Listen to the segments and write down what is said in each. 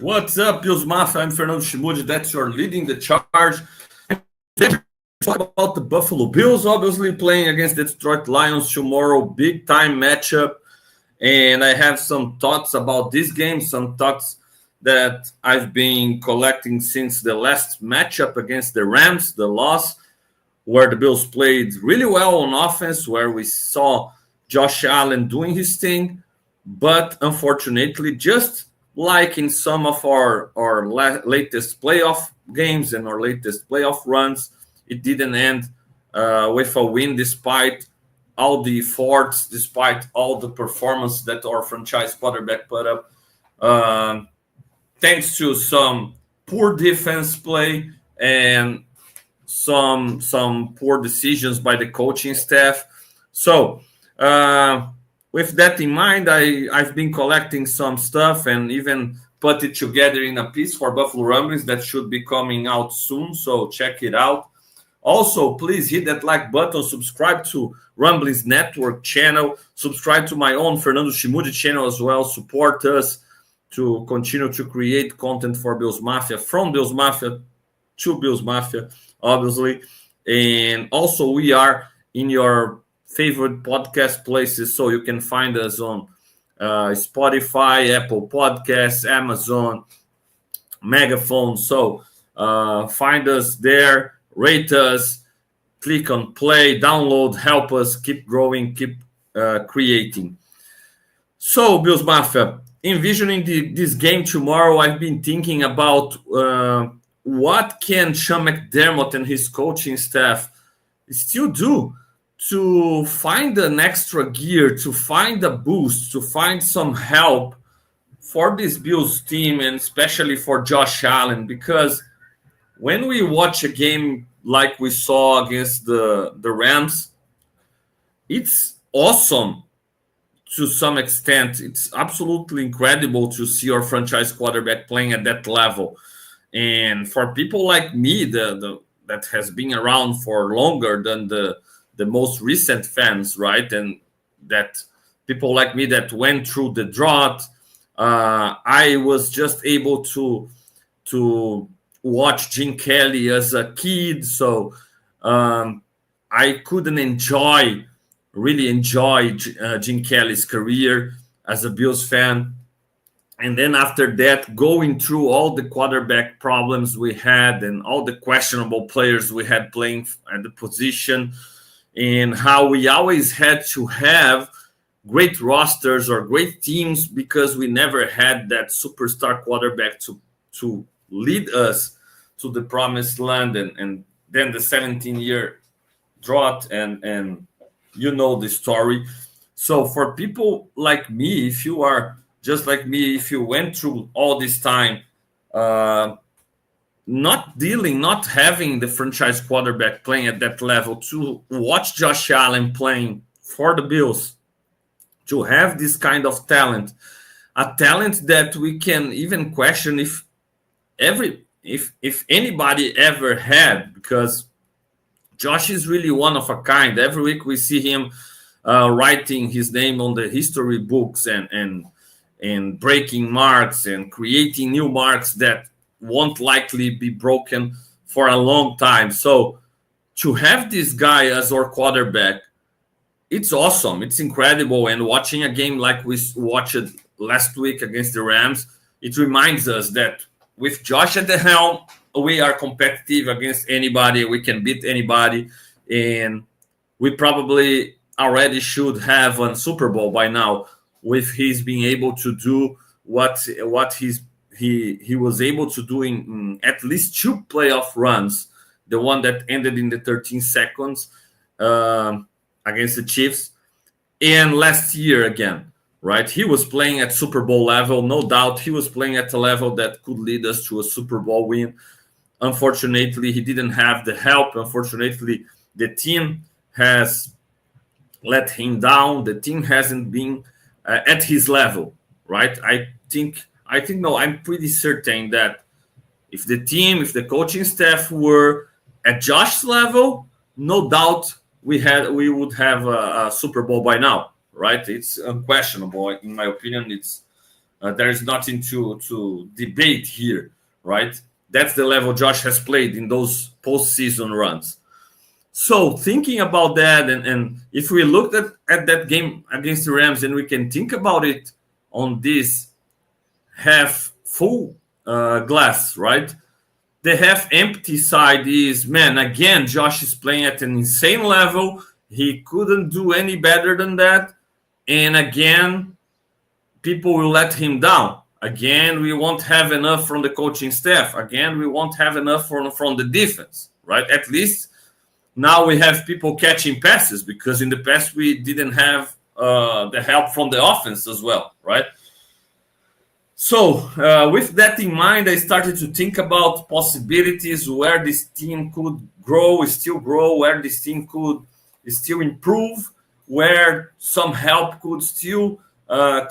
What's up, Bills Mafia? I'm Fernando Schmude. That's your leading the charge. Talk about the Buffalo Bills, obviously playing against the Detroit Lions tomorrow. Big time matchup. And I have some thoughts about this game, some thoughts that I've been collecting since the last matchup against the Rams, the loss, where the Bills played really well on offense, where we saw Josh Allen doing his thing. But unfortunately, just like in some of our latest playoff games and our latest playoff runs, it didn't end with a win despite all the efforts, despite all the performance that our franchise quarterback put up. Thanks to some poor defense play and some poor decisions by the coaching staff. So with that in mind, I've been collecting some stuff and even put it together in a piece for Buffalo Rumblings that should be coming out soon. So check it out. Also, please hit that like button, subscribe to Rumblings Network channel, subscribe to my own Fernando Schmude channel as well. Support us to continue to create content for Bills Mafia, from Bills Mafia to Bills Mafia, obviously. And also, we are in your favorite podcast places, so you can find us on Spotify, Apple Podcasts, Amazon, Megaphone. So find us there. Rate us, click on play, download, help us keep growing, keep creating. So, Bills Mafia, envisioning this game tomorrow, I've been thinking about what can Sean McDermott and his coaching staff still do to find an extra gear, to find a boost, to find some help for this Bills team, and especially for Josh Allen, because when we watch a game like we saw against the Rams, it's awesome to some extent. It's absolutely incredible to see our franchise quarterback playing at that level. And for people like me, that has been around for longer than the most recent fans, right? And that people like me that went through the drought, I was just able to watch Jim Kelly as a kid, so I couldn't really enjoy Jim Kelly's career as a Bills fan. And then after that, going through all the quarterback problems we had and all the questionable players we had playing at the position, and how we always had to have great rosters or great teams because we never had that superstar quarterback to lead us to the promised land, and then the 17-year drought, and you know the story. So for people like me, if you are just like me, if you went through all this time not having the franchise quarterback playing at that level, to watch Josh Allen playing for the Bills, to have this kind of talent, a talent that we can even question if anybody ever had, because Josh is really one of a kind. Every week we see him writing his name on the history books and breaking marks and creating new marks that won't likely be broken for a long time. So to have this guy as our quarterback, it's awesome. It's incredible. And watching a game like we watched last week against the Rams, it reminds us that with Josh at the helm, we are competitive against anybody. We can beat anybody. And we probably already should have a Super Bowl by now, with his being able to do what he was able to do in at least 2 playoff runs. The one that ended in the 13 seconds against the Chiefs, and last year again. Right, he was playing at Super Bowl level, no doubt. He was playing at a level that could lead us to a Super Bowl win. Unfortunately, he didn't have the help. Unfortunately, the team has let him down. The team hasn't been at his level, right? I'm pretty certain that if the coaching staff were at Josh's level, no doubt we would have a Super Bowl by now. Right, it's unquestionable. In my opinion, it's There is nothing to debate here, right? That's the level Josh has played in those postseason runs. So thinking about that, and if we looked at that game against the Rams, and we can think about it on this half full glass, right? The half empty side is, man, again, Josh is playing at an insane level. He couldn't do any better than that. And again, people will let him down. Again, we won't have enough from the coaching staff. Again, we won't have enough from the defense, right? At least now we have people catching passes, because in the past we didn't have the help from the offense as well, right? So with that in mind, I started to think about possibilities where this team could still grow, where this team could still improve, where some help could still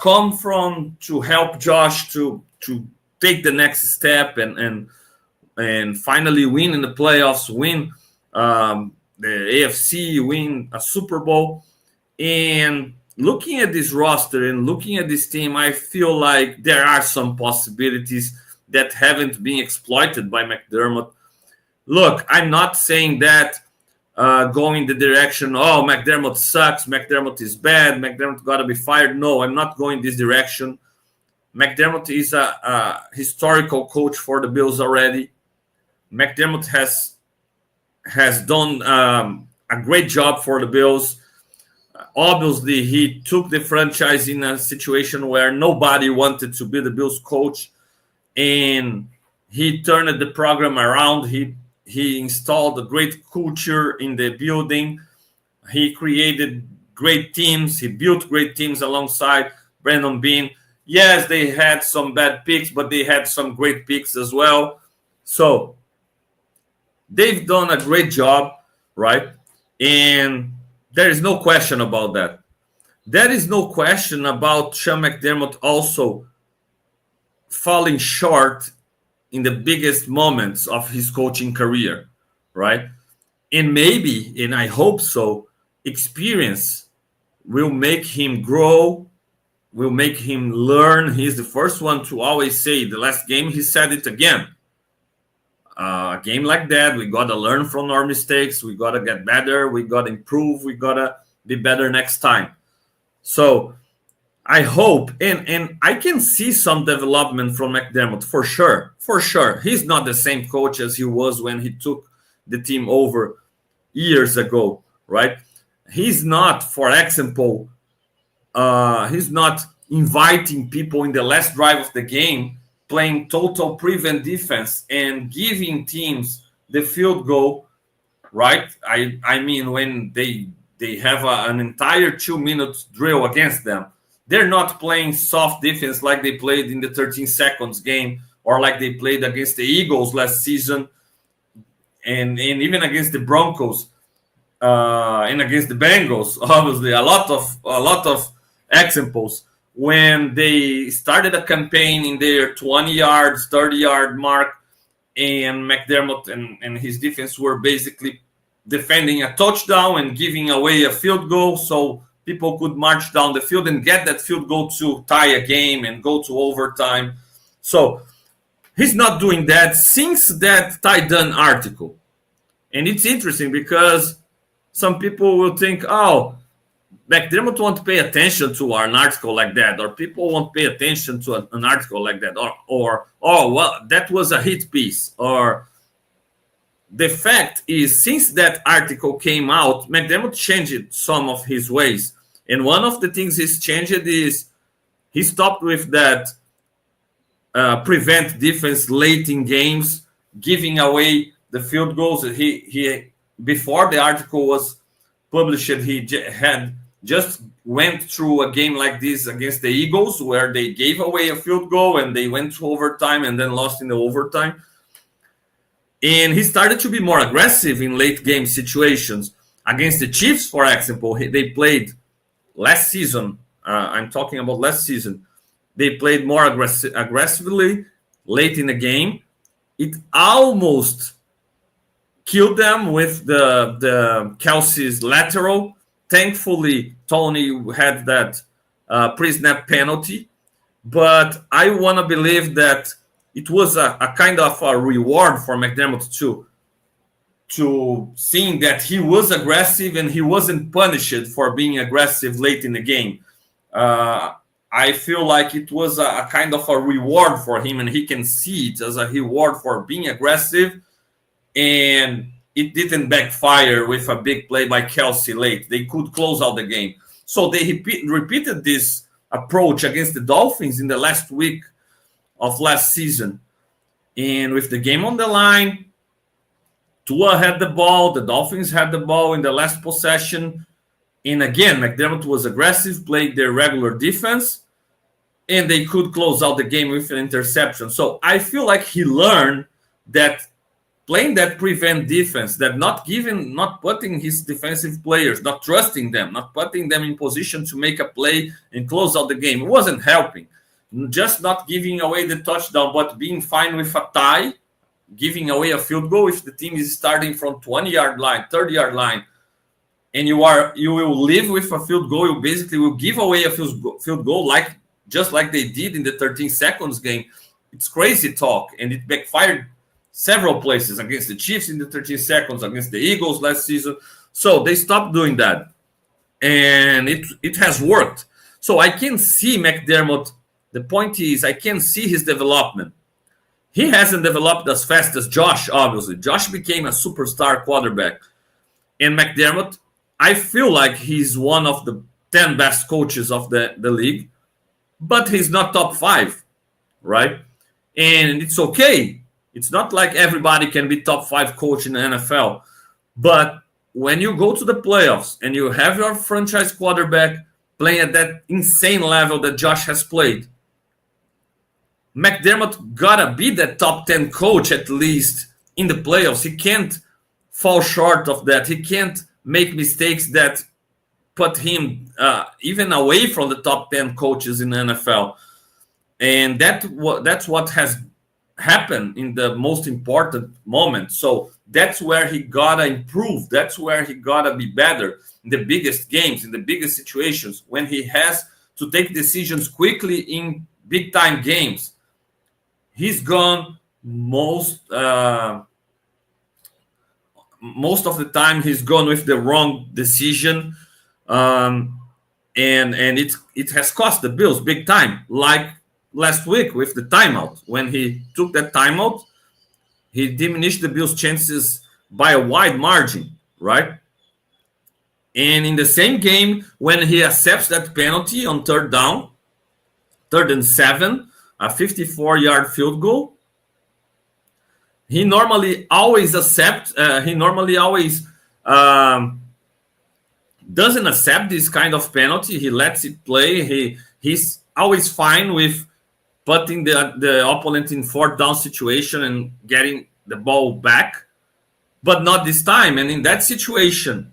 come from to help Josh to take the next step and finally win in the playoffs, win the AFC, win a Super Bowl. And looking at this roster and looking at this team, I feel like there are some possibilities that haven't been exploited by McDermott. Look, I'm not saying that going the direction, oh, McDermott sucks, McDermott is bad, McDermott got to be fired. No, I'm not going this direction. McDermott is a historical coach for the Bills already. McDermott has done a great job for the Bills. Obviously, he took the franchise in a situation where nobody wanted to be the Bills coach, and he turned the program around. He installed a great culture in the building. He created great teams. He built great teams alongside Brandon Beane. Yes, they had some bad picks, but they had some great picks as well. So they've done a great job, right? And there is no question about that. There is no question about Sean McDermott also falling short in the biggest moments of his coaching career, right? And maybe, and I hope so, experience will make him grow, will make him learn. He's the first one to always say, the last game he said it again. A game like that, we got to learn from our mistakes. We got to get better. We got to improve. We got to be better next time. So I hope, and I can see some development from McDermott for sure. For sure. He's not the same coach as he was when he took the team over years ago, right? He's not, for example, he's not inviting people in the last drive of the game, playing total prevent defense and giving teams the field goal, right? I mean, when they have an entire 2 minutes drill against them, they're not playing soft defense like they played in the 13 seconds game or like they played against the Eagles last season and even against the Broncos and against the Bengals. Obviously, a lot of examples when they started a campaign in their 20 yards, 30-yard mark, and McDermott and his defense were basically defending a touchdown and giving away a field goal so people could march down the field and get that field goal to tie a game and go to overtime. So he's not doing that since that Ty Dunn article. And it's interesting because some people will think, oh, McDermott won't pay attention to an article like that, or people won't pay attention to an article like that, or oh, well, that was a hit piece. Or the fact is, since that article came out, McDermott changed some of his ways. And one of the things he's changed is he stopped with that prevent defense late in games, giving away the field goals. He before the article was published, he had just went through a game like this against the Eagles where they gave away a field goal and they went to overtime and then lost in the overtime. And he started to be more aggressive in late game situations. Against the Chiefs, for example, they played last season. I'm talking about last season. They played more aggressively late in the game. It almost killed them with the Kelsey's lateral. Thankfully, Tony had that pre-snap penalty, but I want to believe that it was a kind of a reward for McDermott to seeing that he was aggressive and he wasn't punished for being aggressive late in the game. Uh, I feel like it was a kind of a reward for him, and he can see it as a reward for being aggressive. And it didn't backfire with a big play by Kelsey late. They could close out the game. So they repeated this approach against the Dolphins in the last week of last season. And with the game on the line, Tua had the ball. The Dolphins had the ball in the last possession. And again, McDermott was aggressive, played their regular defense, and they could close out the game with an interception. So I feel like he learned that playing that prevent defense, that not putting his defensive players, not trusting them, not putting them in position to make a play and close out the game, it wasn't helping. Just not giving away the touchdown, but being fine with a tie, giving away a field goal if the team is starting from 20-yard line, 30-yard line, and you will live with a field goal. You basically will give away a field goal, just like they did in the 13 seconds game. It's crazy talk, and it backfired several places against the Chiefs in the 13 seconds, against the Eagles last season. So they stopped doing that, and it has worked. So I can see McDermott. The point is, I can see his development. He hasn't developed as fast as Josh, obviously. Josh became a superstar quarterback. And McDermott, I feel like he's one of the 10 best coaches of the league, but he's not top 5, right? And it's okay. It's not like everybody can be top 5 coach in the NFL. But when you go to the playoffs and you have your franchise quarterback playing at that insane level that Josh has played, McDermott gotta be that top 10 coach at least in the playoffs. He can't fall short of that. He can't make mistakes that put him even away from the top 10 coaches in the NFL. And that's what has happened in the most important moment. So that's where he gotta improve. That's where he gotta be better in the biggest games, in the biggest situations, when he has to take decisions quickly in big time games. He's gone most of the time. He's gone with the wrong decision, and it has cost the Bills big time. Like last week with the timeout, when he took that timeout, he diminished the Bills' chances by a wide margin, right? And in the same game, when he accepts that penalty on third and 7. A 54-yard field goal. He normally always doesn't accept this kind of penalty. He lets it play. He's always fine with putting the opponent in fourth down situation and getting the ball back, but not this time. And in that situation,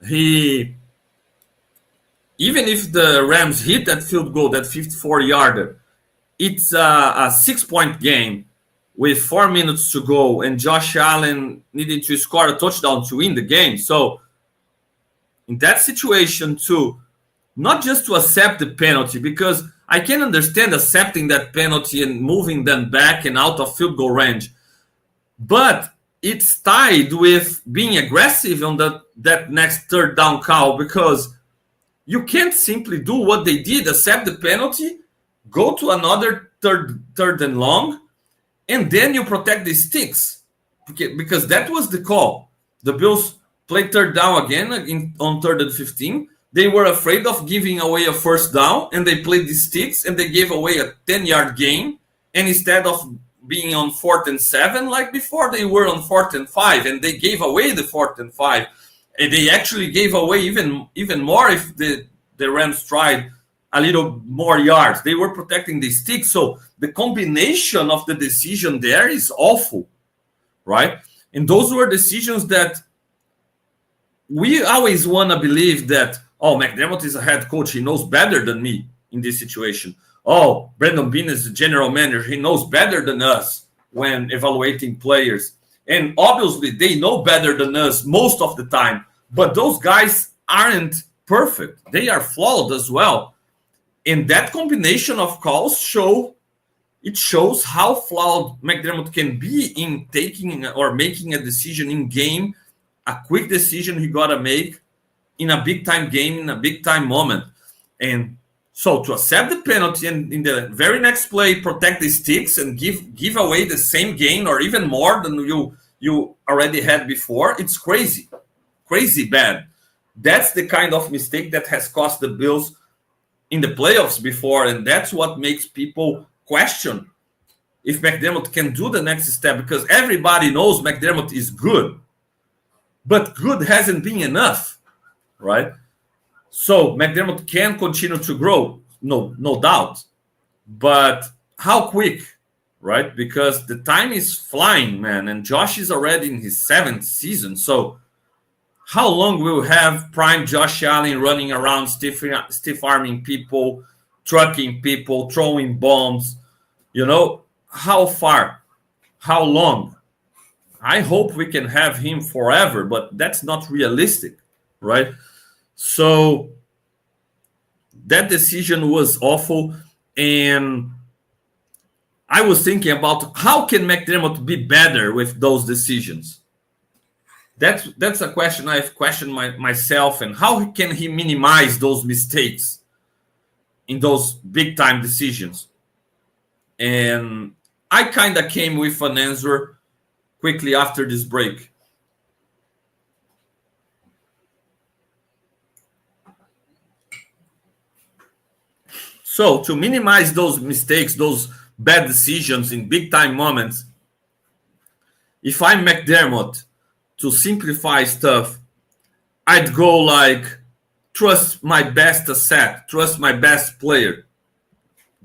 even if the Rams hit that field goal, that 54-yarder, it's a 6-point game with 4 minutes to go, and Josh Allen needed to score a touchdown to win the game. So in that situation, too, not just to accept the penalty, because I can understand accepting that penalty and moving them back and out of field goal range, but it's tied with being aggressive on that next third down call, because you can't simply do what they did, accept the penalty, go to another third and long, and then you protect the sticks, because that was the call. The Bills played third down again on 3rd and 15. They were afraid of giving away a first down, and they played the sticks, and they gave away a 10-yard gain. And instead of being on 4th and 7 like before, they were on 4th and 5, and they gave away the 4th and 5. And they actually gave away even more if the Rams tried a little more yards. They were protecting the stick. So the combination of the decision there is awful, right? And those were decisions that we always want to believe that, oh, McDermott is a head coach. He knows better than me in this situation. Oh, Brandon Beane is the general manager. He knows better than us when evaluating players. And obviously, they know better than us most of the time. But those guys aren't perfect. They are flawed as well. And that combination of calls shows how flawed McDermott can be in taking or making a decision in game, a quick decision he got to make in a big time game, in a big time moment. And so to accept the penalty and in the very next play protect the sticks and give away the same gain or even more than you already had before, it's crazy bad. That's the kind of mistake that has cost the Bills in the playoffs before, and that's what makes people question if McDermott can do the next step, because everybody knows McDermott is good, but good hasn't been enough, right? So McDermott can continue to grow, no doubt, but how quick, right? Because the time is flying, man, and Josh is already in his 7th season. So how long will we have prime Josh Allen running around, stiff-arming people, trucking people, throwing bombs? How far? How long? I hope we can have him forever, but that's not realistic, right? So that decision was awful, and I was thinking about how can McDermott be better with those decisions. That's a question I've questioned myself, and how can he minimize those mistakes in those big time decisions? And I kind of came with an answer quickly after this break. So to minimize those mistakes, those bad decisions in big time moments, if I'm McDermott, to simplify stuff, I'd go like, trust my best asset, trust my best player,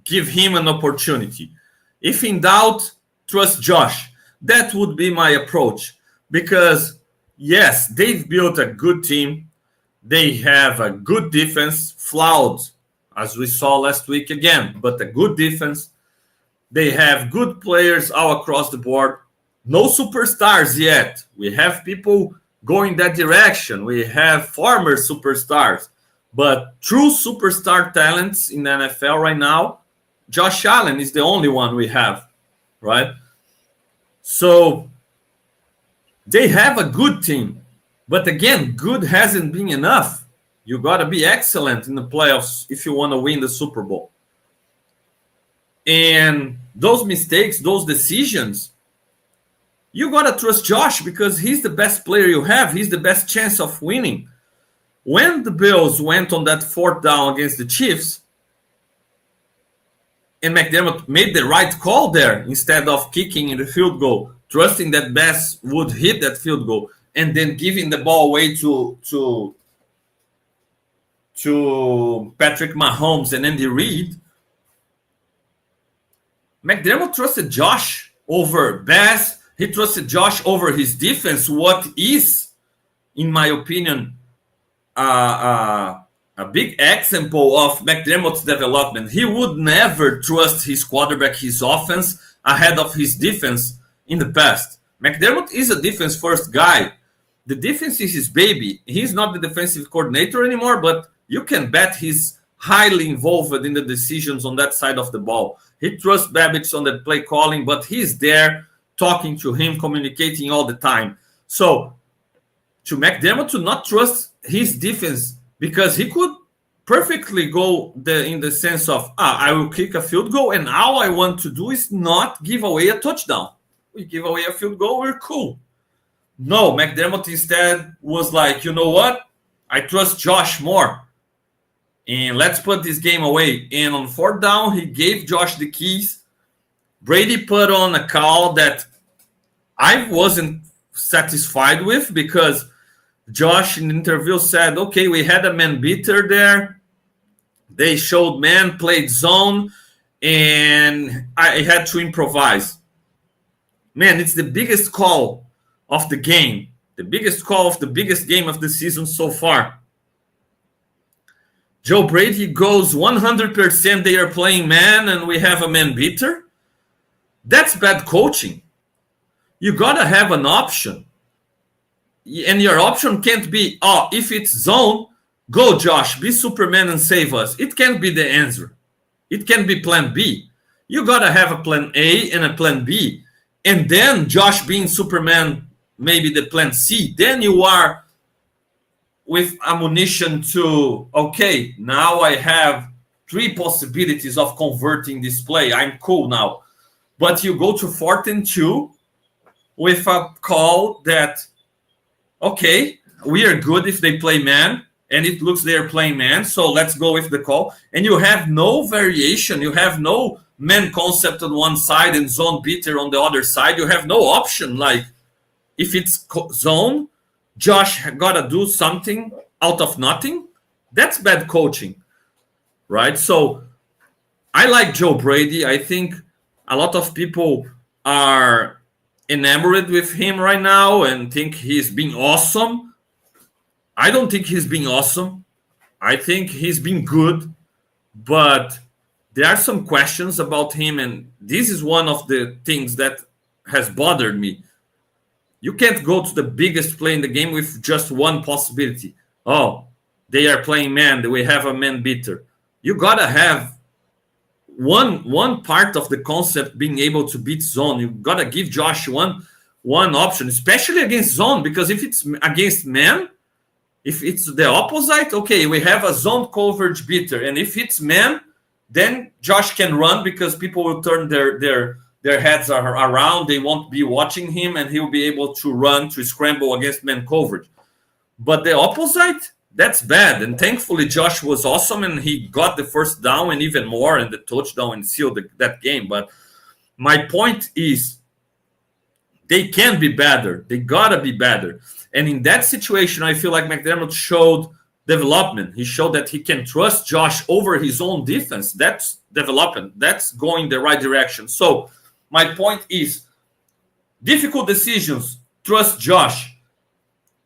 give him an opportunity. If in doubt, trust Josh. That would be my approach, because yes, they've built a good team. They have a good defense, flawed, as we saw last week again, but a good defense. They have good players all across the board. No superstars yet. We have people going that direction. We have former superstars. But true superstar talents in the NFL right now, Josh Allen is the only one we have, right? So they have a good team. But again, good hasn't been enough. You got to be excellent in the playoffs if you want to win the Super Bowl. And those mistakes, those decisions, you got to trust Josh, because he's the best player you have. He's the best chance of winning. When the Bills went on that 4th down against the Chiefs, and McDermott made the right call there instead of kicking in the field goal, trusting that Bass would hit that field goal, and then giving the ball away to Patrick Mahomes and Andy Reid, McDermott trusted Josh over Bass. He trusted Josh over his defense, what is, in my opinion, a big example of McDermott's development. He would never trust his quarterback, his offense, ahead of his defense in the past. McDermott is a defense-first guy. The defense is his baby. He's not the defensive coordinator anymore, but you can bet he's highly involved in the decisions on that side of the ball. He trusts Babich on the play calling, but he's there talking to him, communicating all the time. So to McDermott to not trust his defense, because he could perfectly go in the sense of, I will kick a field goal, and all I want to do is not give away a touchdown. We give away a field goal, we're cool. No, McDermott instead was like, you know what? I trust Josh more. And let's put this game away. And on 4th down, he gave Josh the keys. Brady put on a call that I wasn't satisfied with, because Josh in the interview said, okay, we had a man beater there. They showed man, played zone, and I had to improvise. Man, it's the biggest call of the game. The biggest call of the biggest game of the season so far. Joe Brady goes 100% they are playing man and we have a man beater. That's bad coaching. You got to have an option. And your option can't be, if it's zone, go Josh, be Superman and save us. It can't be the answer. It can be plan B. You got to have a plan A and a plan B. And then Josh being Superman, maybe the plan C. Then you are with ammunition to, okay, now I have 3 possibilities of converting this play. I'm cool now. But you go to 4th and 2 with a call that, okay, we are good if they play man, and it looks they're playing man, so let's go with the call. And you have no variation. You have no man concept on one side and zone beater on the other side. You have no option. Like, if it's zone, Josh got to do something out of nothing. That's bad coaching, right? So I like Joe Brady. I think a lot of people are enamored with him right now and think he's being awesome. I don't think he's being awesome. I think he's been good, but there are some questions about him, and this is one of the things that has bothered me. You can't go to the biggest play in the game with just one possibility. Oh, they are playing man. We have a man beater. You gotta have one part of the concept being able to beat zone. You gotta give Josh one option, especially against zone, because if it's against man, if it's the opposite, okay, we have a zone coverage beater, and if it's man, then Josh can run because people will turn their heads around. They won't be watching him, and he'll be able to run, to scramble against man coverage. But the opposite, that's bad. And thankfully, Josh was awesome, and he got the first down and even more, and the touchdown, and sealed that game. But my point is, they can be better. They got to be better. And in that situation, I feel like McDermott showed development. He showed that he can trust Josh over his own defense. That's development. That's going the right direction. So my point is, difficult decisions, trust Josh.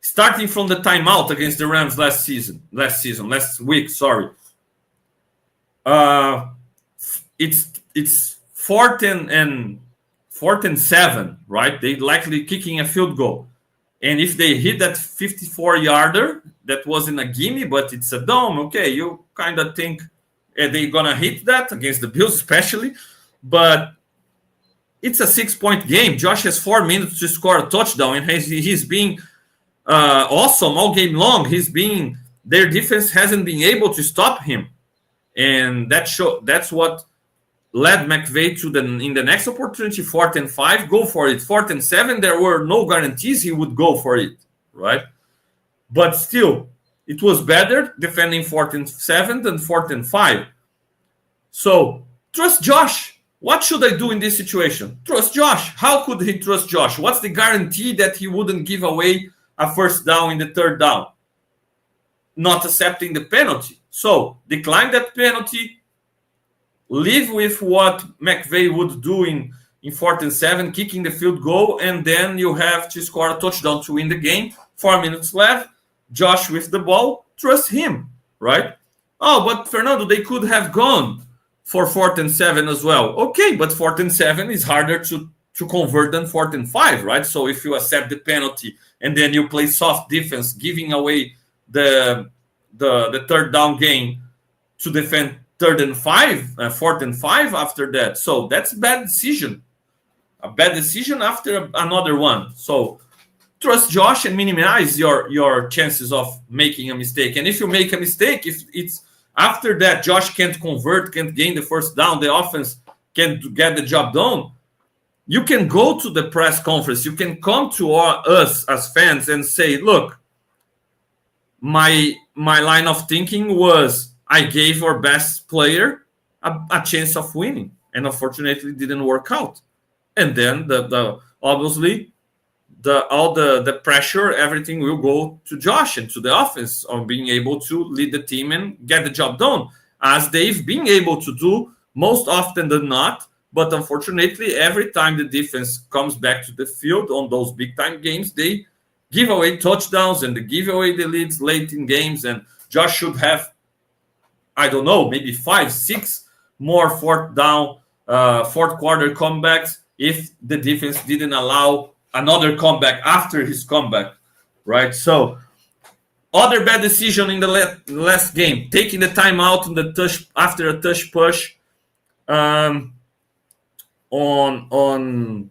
Starting from the timeout against the Rams last week. It's 4th and 7, right? They likely kicking a field goal. And if they hit that 54-yarder, that wasn't a gimme, but it's a dome, okay, you kind of think they're going to hit that against the Bills especially. But it's a 6-point game. Josh has 4 minutes to score a touchdown, and he's being awesome all game long. Their defense hasn't been able to stop him. And that's what led McVay to in the next opportunity, 4th and 5, go for it. 4th and 7, there were no guarantees he would go for it, right? But still, it was better defending 4th and 7 than 4th and 5. So trust Josh. What should I do in this situation? Trust Josh. How could he trust Josh? What's the guarantee that he wouldn't give away a first down in the 3rd down? Not accepting the penalty. So decline that penalty. Live with what McVay would do in 4th and 7, kicking the field goal, and then you have to score a touchdown to win the game. 4 minutes left. Josh with the ball. Trust him, right? Oh, but Fernando, they could have gone for 4th and 7 as well. Okay, but 4th and 7 is harder to convert than 4th and 5, right? So if you accept the penalty and then you play soft defense, giving away the 3rd down game to defend 4th and 5 after that. So that's a bad decision. A bad decision after another one. So trust Josh and minimize your chances of making a mistake. And if you make a mistake, if it's after that Josh can't convert, can't gain the first down, the offense can't get the job done, you can go to the press conference. You can come to us as fans and say, look, my line of thinking was I gave our best player a chance of winning, and unfortunately it didn't work out. And then obviously all the pressure, everything will go to Josh and to the offense on being able to lead the team and get the job done, as they've been able to do most often than not. But unfortunately, every time the defense comes back to the field on those big-time games, they give away touchdowns and they give away the leads late in games. And Josh should have, I don't know, maybe 5, 6 more fourth quarter comebacks if the defense didn't allow another comeback after his comeback, right? So other bad decision in the last game, taking the timeout on after a touch push um, on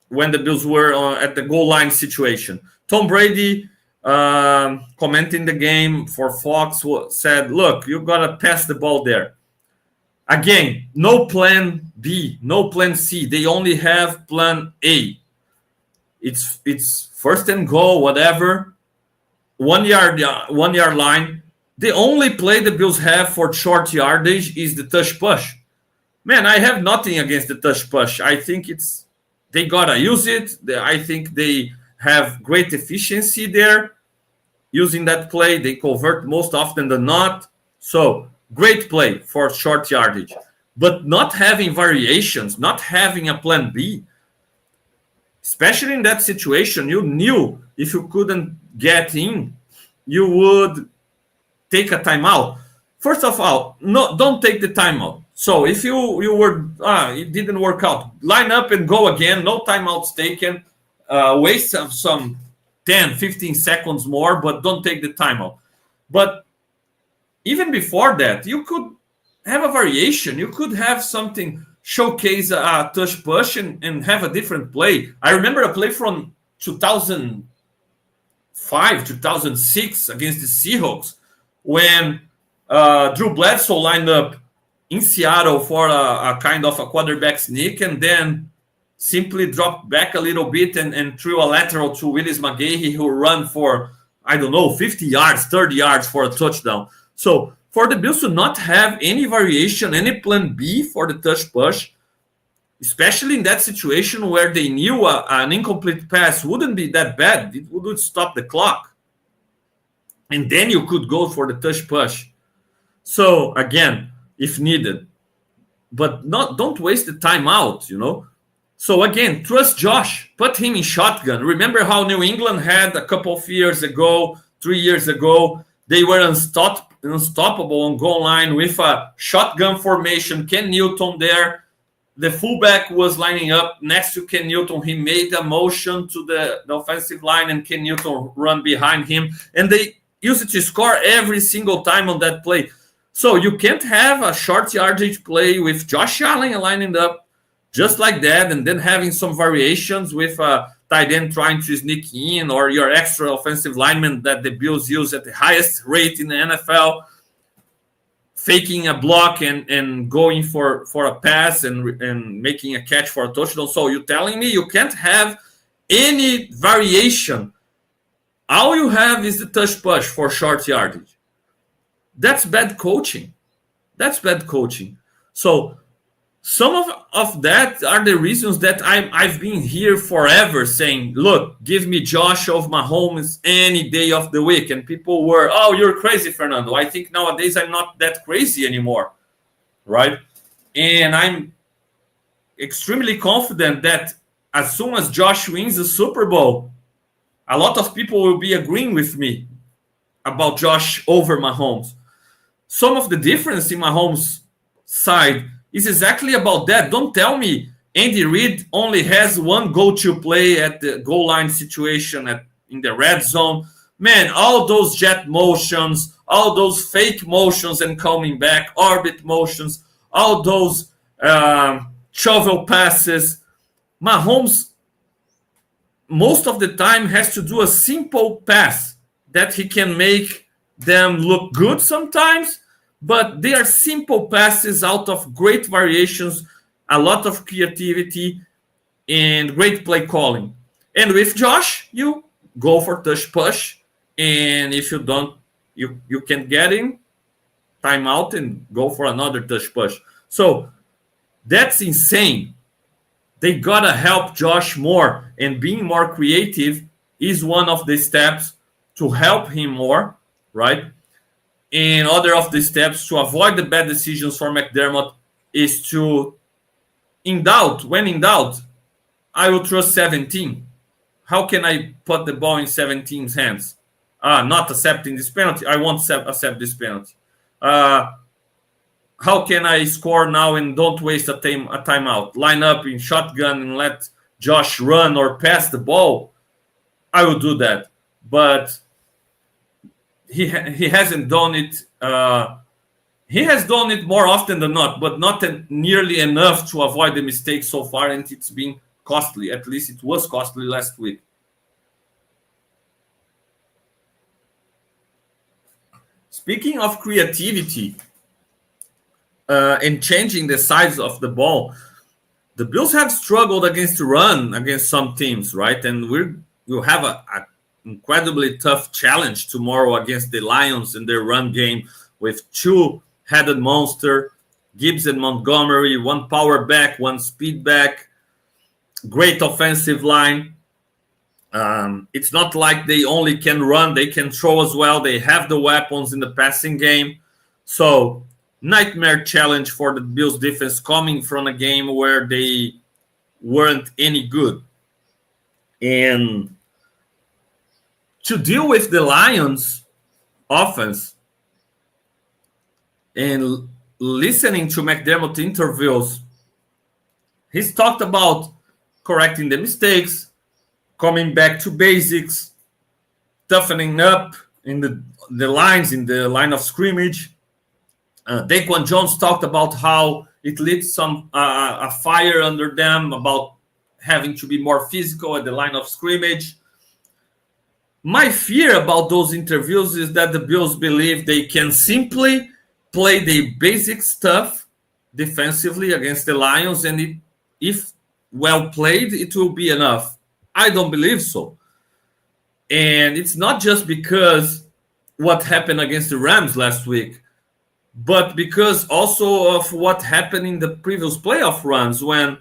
when the Bills were at the goal line situation. Tom Brady, commenting the game for Fox, said, "Look, you gotta pass the ball there." Again, no plan B, no plan C. They only have plan A. It's first and goal, whatever. 1 yard line. The only play the Bills have for short yardage is the touch push. Man, I have nothing against the touch push. I think they gotta use it. I think they have great efficiency there using that play. They convert most often than not. So great play for short yardage. But not having variations, not having a plan B, especially in that situation, you knew if you couldn't get in, you would take a timeout. First of all, no, don't take the timeout. So if you were it didn't work out, line up and go again. No timeouts taken. Waste of some 10, 15 seconds more, but don't take the timeout. But even before that, you could have a variation. You could have something showcase a touch push and have a different play. I remember a play from 2005, 2006 against the Seahawks when Drew Bledsoe lined up in Seattle for a kind of a quarterback sneak and then simply dropped back a little bit and threw a lateral to Willis McGahee, who ran for, 50 yards, 30 yards for a touchdown. So for the Bills to not have any variation, any plan B for the touch push, especially in that situation where they knew an incomplete pass wouldn't be that bad. It would stop the clock. And then you could go for the touch push. So again, if needed. But don't waste the timeout, So again, trust Josh. Put him in shotgun. Remember how New England had a couple of years ago, 3 years ago, they were unstoppable on goal line with a shotgun formation. Ken Newton there. The fullback was lining up next to Ken Newton. He made a motion to the offensive line and Ken Newton run behind him. And they used it to score every single time on that play. So you can't have a short yardage play with Josh Allen lining up just like that and then having some variations with a tight end trying to sneak in or your extra offensive lineman that the Bills use at the highest rate in the NFL, faking a block and going for a pass and making a catch for a touchdown. So you're telling me you can't have any variation. All you have is the touch push for short yardage. That's bad coaching. So some of that are the reasons that I've been here forever saying, look, give me Josh over Mahomes any day of the week. And people were, oh, you're crazy, Fernando. I think nowadays I'm not that crazy anymore, right? And I'm extremely confident that as soon as Josh wins the Super Bowl, a lot of people will be agreeing with me about Josh over Mahomes. Some of the difference in Mahomes' side is exactly about that. Don't tell me Andy Reid only has one go-to play at the goal line situation in the red zone. Man, all those jet motions, all those fake motions and coming back, orbit motions, all those shovel passes. Mahomes, most of the time, has to do a simple pass that he can make them look good sometimes, but they are simple passes out of great variations, a lot of creativity, and great play calling. And with Josh, you go for touch push, and if you don't, you can get in, timeout, and go for another touch push. So that's insane. They gotta help Josh more, and being more creative is one of the steps to help him more, right? And other of the steps to avoid the bad decisions for McDermott is to, when in doubt, I will trust 17. How can I put the ball in 17's hands? Not accepting this penalty. I won't accept this penalty. How can I score now and don't waste a timeout? Line up in shotgun and let Josh run or pass the ball. I will do that. But he hasn't done it. he has done it more often than not, but not nearly enough to avoid the mistakes so far, and it's been costly. At least it was costly last week. Speaking of creativity and changing the size of the ball, the Bills have struggled against the run against some teams, right? And we'll have a incredibly tough challenge tomorrow against the Lions in their run game with two-headed monster, Gibbs and Montgomery, one power back, one speed back, great offensive line. It's not like they only can run, they can throw as well. They have the weapons in the passing game. So, nightmare challenge for the Bills defense coming from a game where they weren't any good. And to deal with the Lions offense and listening to McDermott interviews, he's talked about correcting the mistakes, coming back to basics, toughening up in the lines, in the line of scrimmage. Daquan Jones talked about how it lit a fire under them about having to be more physical at the line of scrimmage. My fear about those interviews is that the Bills believe they can simply play the basic stuff defensively against the Lions, and if well played, it will be enough. I don't believe so. And it's not just because what happened against the Rams last week, but because also of what happened in the previous playoff runs when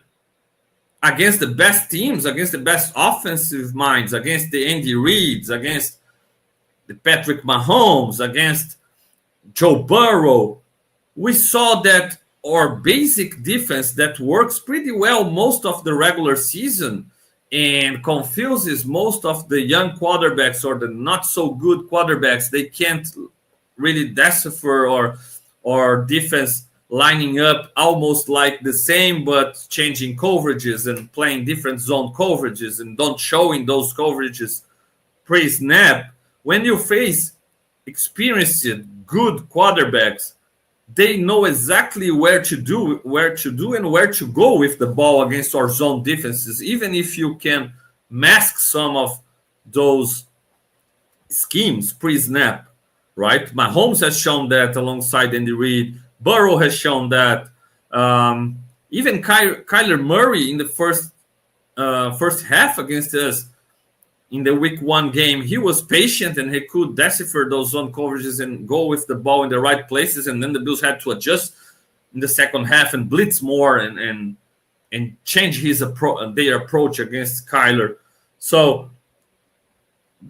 against the best teams, against the best offensive minds, against the Andy Reids, against the Patrick Mahomes, against Joe Burrow, we saw that our basic defense that works pretty well most of the regular season and confuses most of the young quarterbacks or the not so good quarterbacks. They can't really decipher or defense lining up almost like the same, but changing coverages and playing different zone coverages and don't showing those coverages pre-snap. When you face experienced, good quarterbacks, they know exactly where to do and where to go with the ball against our zone defenses, even if you can mask some of those schemes pre-snap, right? Mahomes has shown that alongside Andy Reid. Burrow has shown that. Even Kyler Murray in the first half against us in the week 1 game, he was patient and he could decipher those zone coverages and go with the ball in the right places. And then the Bills had to adjust in the second half and blitz more and change their approach against Kyler. So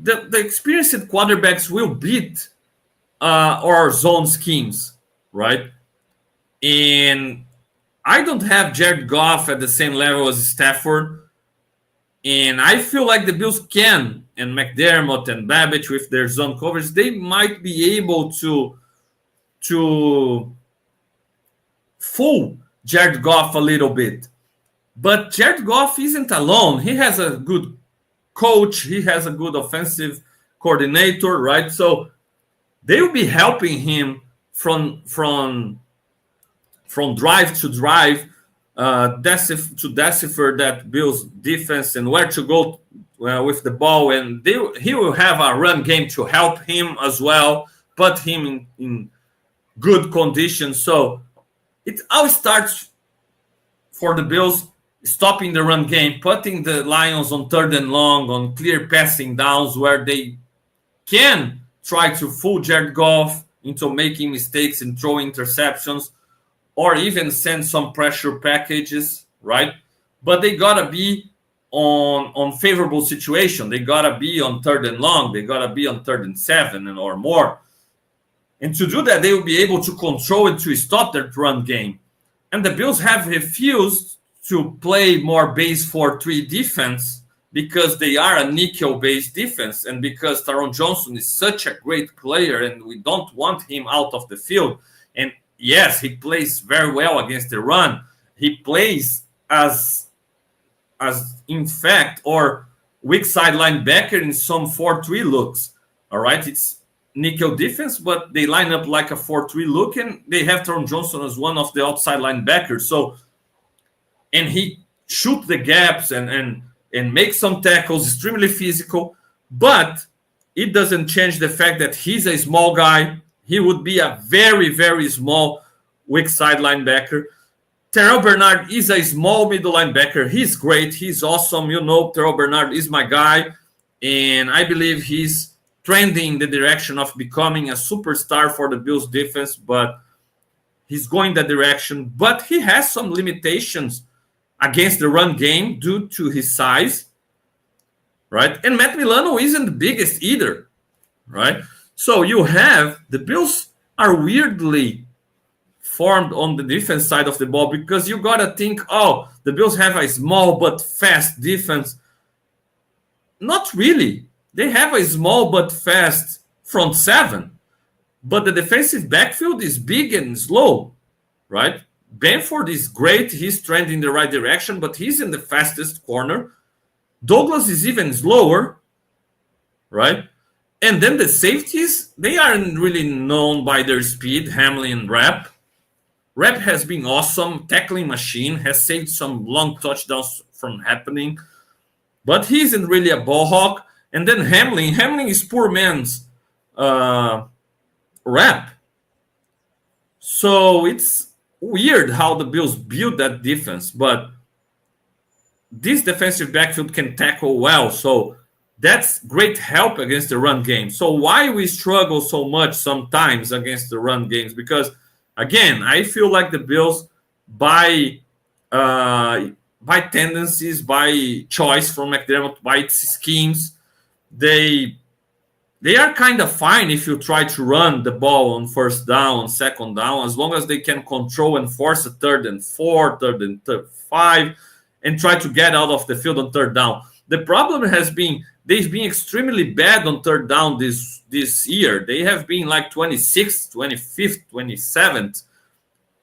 the experienced quarterbacks will beat our zone schemes, right? And I don't have Jared Goff at the same level as Stafford. And I feel like the Bills can, and McDermott and Babbage with their zone coverage, they might be able to fool Jared Goff a little bit. But Jared Goff isn't alone. He has a good coach. He has a good offensive coordinator, right? So they will be helping him from drive to drive, to decipher that Bills defense and where to go with the ball. And he will have a run game to help him as well, put him in good conditions. So it all starts for the Bills stopping the run game, putting the Lions on 3rd and long, on clear passing downs where they can try to fool Jared Goff into making mistakes and throwing interceptions, or even send some pressure packages, right? But they gotta be on favorable situation. They gotta be on 3rd and long. They gotta be on 3rd and 7 or more. And to do that, they will be able to control and to stop that run game. And the Bills have refused to play more base 4-3 defense because they are a nickel-based defense and because Taron Johnson is such a great player and we don't want him out of the field. And yes, he plays very well against the run. He plays as in fact, or weak side linebacker in some 4-3 looks. All right, nickel defense, but they line up like a 4-3 look, and they have Taron Johnson as one of the outside linebackers. So, and he shoot the gaps and make some tackles, extremely physical, but it doesn't change the fact that he's a small guy. He would be a very, very small weak side linebacker. Terrell Bernard is a small middle linebacker. He's great. He's awesome. You know, Terrell Bernard is my guy. And I believe he's trending in the direction of becoming a superstar for the Bills defense, but he's going that direction. But he has some limitations against the run game due to his size, right? And Matt Milano isn't the biggest either, right? So you have the Bills are weirdly formed on the defense side of the ball because you got to think, oh, the Bills have a small but fast defense. Not really. They have a small but fast front seven, but the defensive backfield is big and slow, right? Benford is great. He's trending in the right direction, but he's in the fastest corner. Douglas is even slower, right? And then the safeties, they aren't really known by their speed, Hamlin and Rapp. Rapp has been awesome, tackling machine, has saved some long touchdowns from happening, but he isn't really a ball hawk. And then Hamlin is poor man's Rapp. So it's weird how the Bills build that defense, but this defensive backfield can tackle well. So that's great help against the run game. So why we struggle so much sometimes against the run games? Because, again, I feel like the Bills, by tendencies, by choice from McDermott, by its schemes, they are kind of fine if you try to run the ball on first down, second down, as long as they can control and force a 3rd and 4, 3rd and 5, and try to get out of the field on 3rd down. The problem has been they've been extremely bad on 3rd down this year. They have been like 26th, 25th, 27th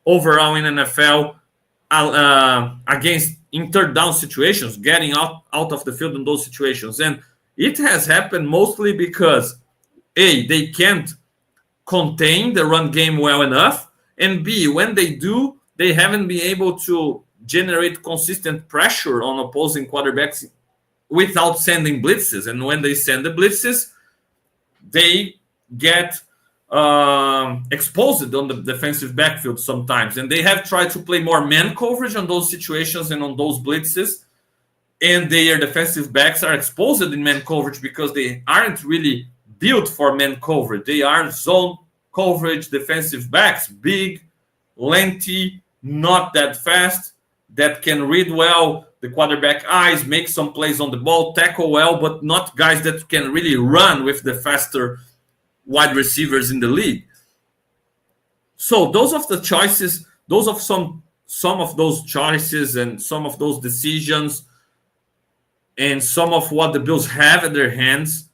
overall in NFL against in 3rd down situations, getting out of the field in those situations. And it has happened mostly because, A, they can't contain the run game well enough, and B, when they do, they haven't been able to generate consistent pressure on opposing quarterbacks without sending blitzes. And when they send the blitzes, they get exposed on the defensive backfield sometimes. And they have tried to play more man coverage on those situations and on those blitzes. And their defensive backs are exposed in man coverage because they aren't really built for man coverage. They are zone coverage defensive backs, big, lengthy, not that fast, that can read well the quarterback eyes, make some plays on the ball, tackle well, but not guys that can really run with the faster wide receivers in the league. So those of the choices, those of some of those choices and some of those decisions and some of what the Bills have at their hands,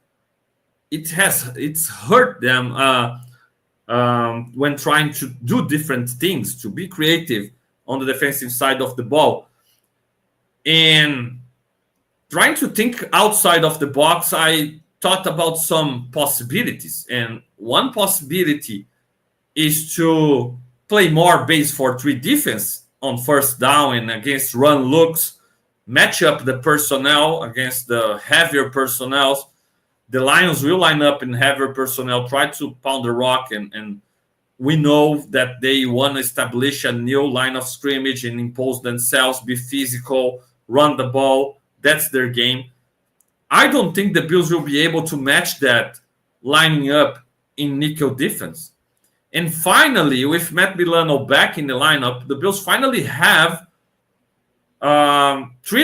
it's hurt them when trying to do different things, to be creative on the defensive side of the ball. And trying to think outside of the box, I thought about some possibilities. And one possibility is to play more base 4-3 defense on first down and against run looks, match up the personnel against the heavier personnel. The Lions will line up in heavier personnel, try to pound the rock, and we know that they want to establish a new line of scrimmage and impose themselves, be physical, run the ball. That's their game. I don't think the Bills will be able to match that lining up in nickel defense. And finally, with Matt Milano back in the lineup, the Bills finally have 3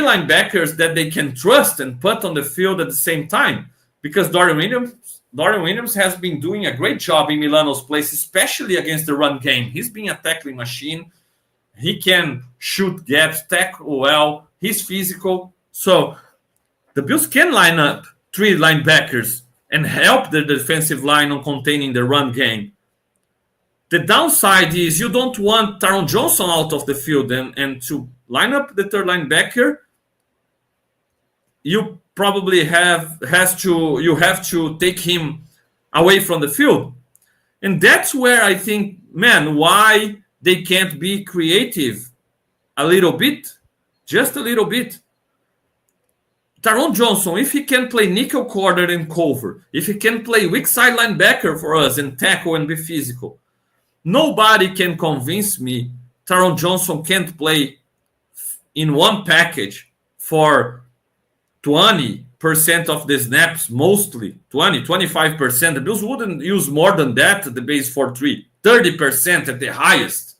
linebackers that they can trust and put on the field at the same time. Because Dorian Williams has been doing a great job in Milano's place, especially against the run game. He's been a tackling machine. He can shoot gaps, tackle well. He's physical. So the Bills can line up 3 linebackers and help the defensive line on containing the run game. The downside is you don't want Taron Johnson out of the field, and to line up the 3rd linebacker, you probably have to take him away from the field. And that's where I think, man, why they can't be creative a little bit, just a little bit. Taron Johnson, if he can play nickel corner and cover, if he can play weak side linebacker for us and tackle and be physical, nobody can convince me Taron Johnson can't play in one package for 20% of the snaps, mostly 25%. The Bills wouldn't use more than that at the base 4-3, 30% at the highest.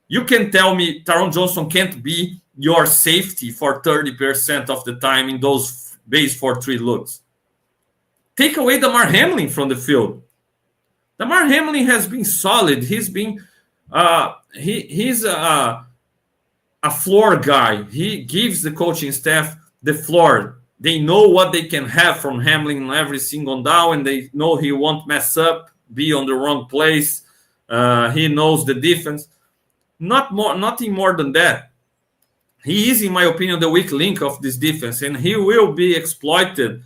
You can tell me Taron Johnson can't be your safety for 30% of the time in those base 4-3 looks. Take away Damar Hamlin from the field. Damar Hamlin has been solid. He's been he's a floor guy. He gives the coaching staff the floor. They know what they can have from Hamlin every single down, and they know he won't mess up, be on the wrong place. He knows the defense. Nothing more than that. He is, in my opinion, the weak link of this defense, and he will be exploited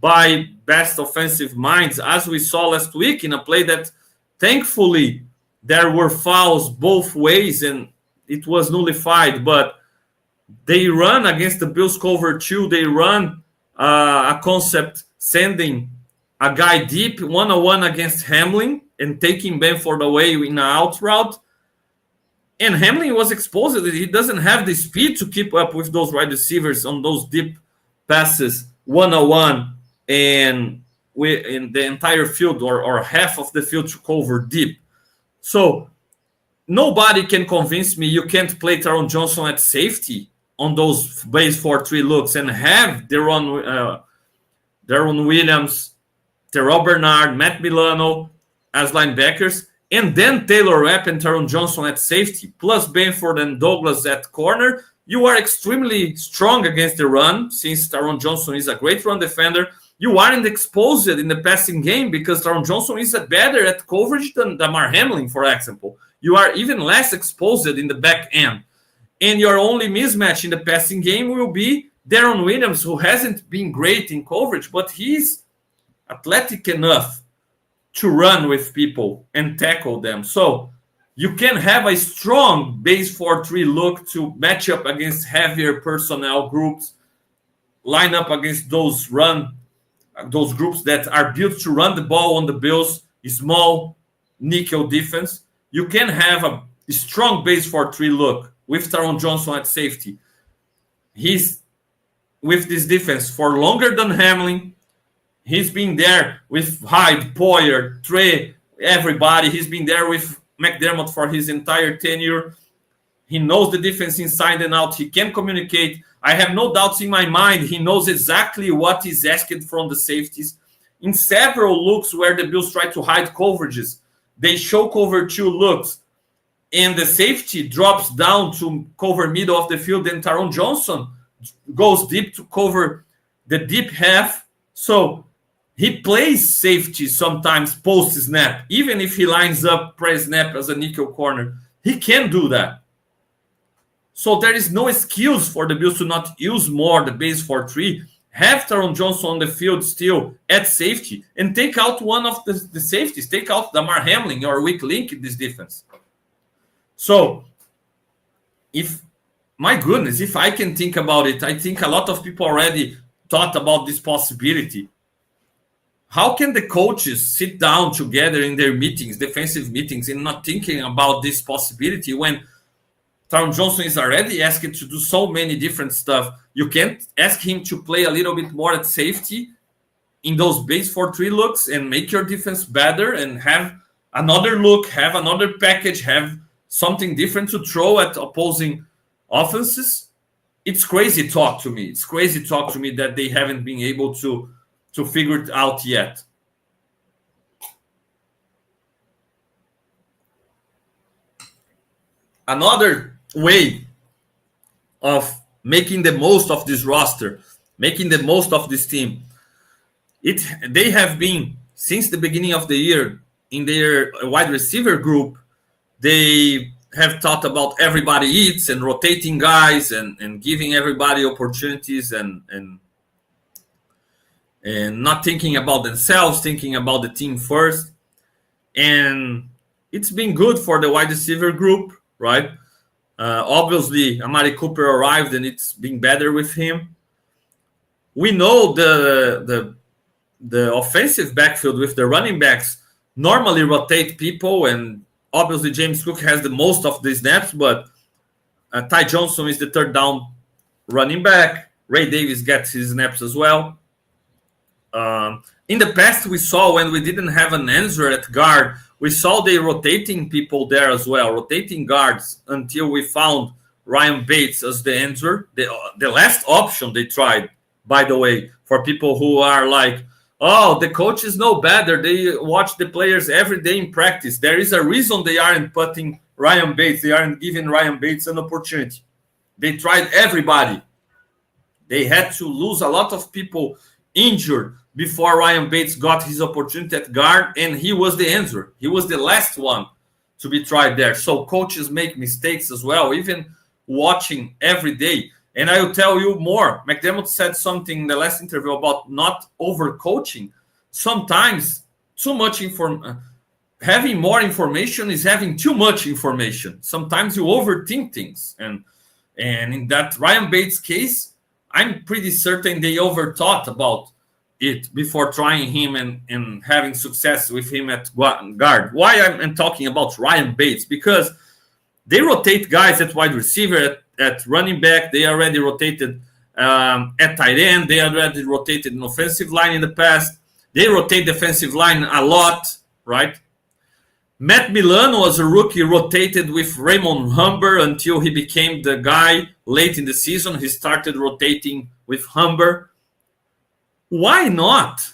by best offensive minds, as we saw last week in a play that, thankfully, there were fouls both ways and it was nullified. But they run against the Bills cover 2. They run a concept sending a guy deep one-on-one against Hamlin and taking Benford away in an out route. And Hamlin was exposed. He doesn't have the speed to keep up with those wide receivers on those deep passes, one-on-one, and in the entire field or half of the field to cover deep. So nobody can convince me you can't play Taron Johnson at safety on those base 4-3 looks and have Deron Williams, Terrell Bernard, Matt Milano as linebackers, and then Taylor Rapp and Taron Johnson at safety, plus Benford and Douglas at corner. You are extremely strong against the run, since Taron Johnson is a great run defender. You aren't exposed in the passing game because Taron Johnson is better at coverage than Damar Hamlin, for example. You are even less exposed in the back end. And your only mismatch in the passing game will be Deron Williams, who hasn't been great in coverage, but he's athletic enough to run with people and tackle them. So you can have a strong base 4-3 look to match up against heavier personnel groups, line up against those groups that are built to run the ball on the Bills, small nickel defense. You can have a strong base 4-3 look with Taron Johnson at safety. He's with this defense for longer than Hamlin. He's been there with Hyde, Poyer, Trey, everybody. He's been there with McDermott for his entire tenure. He knows the defense inside and out. He can communicate. I have no doubts in my mind. He knows exactly what is asked from the safeties. In several looks where the Bills try to hide coverages, they show cover 2 looks, and the safety drops down to cover middle of the field, and Taron Johnson goes deep to cover the deep half. So he plays safety sometimes post-snap. Even if he lines up pre-snap as a nickel corner, he can do that. So there is no excuse for the Bills to not use more the base 4-3, have Taron Johnson on the field still at safety, and take out one of the safeties, take out Damar Hamlin, your weak link in this defense. So, if I can think about it, I think a lot of people already thought about this possibility. How can the coaches sit down together in their meetings, defensive meetings, and not thinking about this possibility when Taron Johnson is already asked to do so many different stuff? You can't ask him to play a little bit more at safety in those base 4-3 looks and make your defense better and have another look, have another package, have something different to throw at opposing offenses. It's crazy talk to me. It's crazy talk to me that they haven't been able to figure it out yet. Another way of making the most of this roster, making the most of this team, they have been, since the beginning of the year, in their wide receiver group, they have thought about everybody eats and rotating guys and giving everybody opportunities and and not thinking about themselves, thinking about the team first. And it's been good for the wide receiver group, right? Obviously, Amari Cooper arrived, and it's been better with him. We know the offensive backfield with the running backs normally rotate people, and obviously James Cook has the most of the snaps, but Ty Johnson is the third down running back. Ray Davis gets his snaps as well. In the past, we saw when we didn't have an answer at guard, we saw they rotating people there as well, rotating guards until we found Ryan Bates as the answer. The last option they tried, by the way, for people who are like, oh, the coaches know better. They watch the players every day in practice. There is a reason they aren't putting Ryan Bates. They aren't giving Ryan Bates an opportunity. They tried everybody. They had to lose a lot of people injured before Ryan Bates got his opportunity at guard, and he was the answer. He was the last one to be tried there. So coaches make mistakes as well, even watching every day. And I will tell you more. McDermott said something in the last interview about not overcoaching. Sometimes too much having more information is having too much information. Sometimes you overthink things. And in that Ryan Bates case, I'm pretty certain they overthought about it before trying him and having success with him at guard. Why I'm talking about Ryan Bates? Because they rotate guys at wide receiver, at running back. They already rotated at tight end. They already rotated in offensive line in the past. They rotate defensive line a lot, right? Matt Milano, as a rookie, rotated with Raymond Humber until he became the guy late in the season. He started rotating with Humber. Why not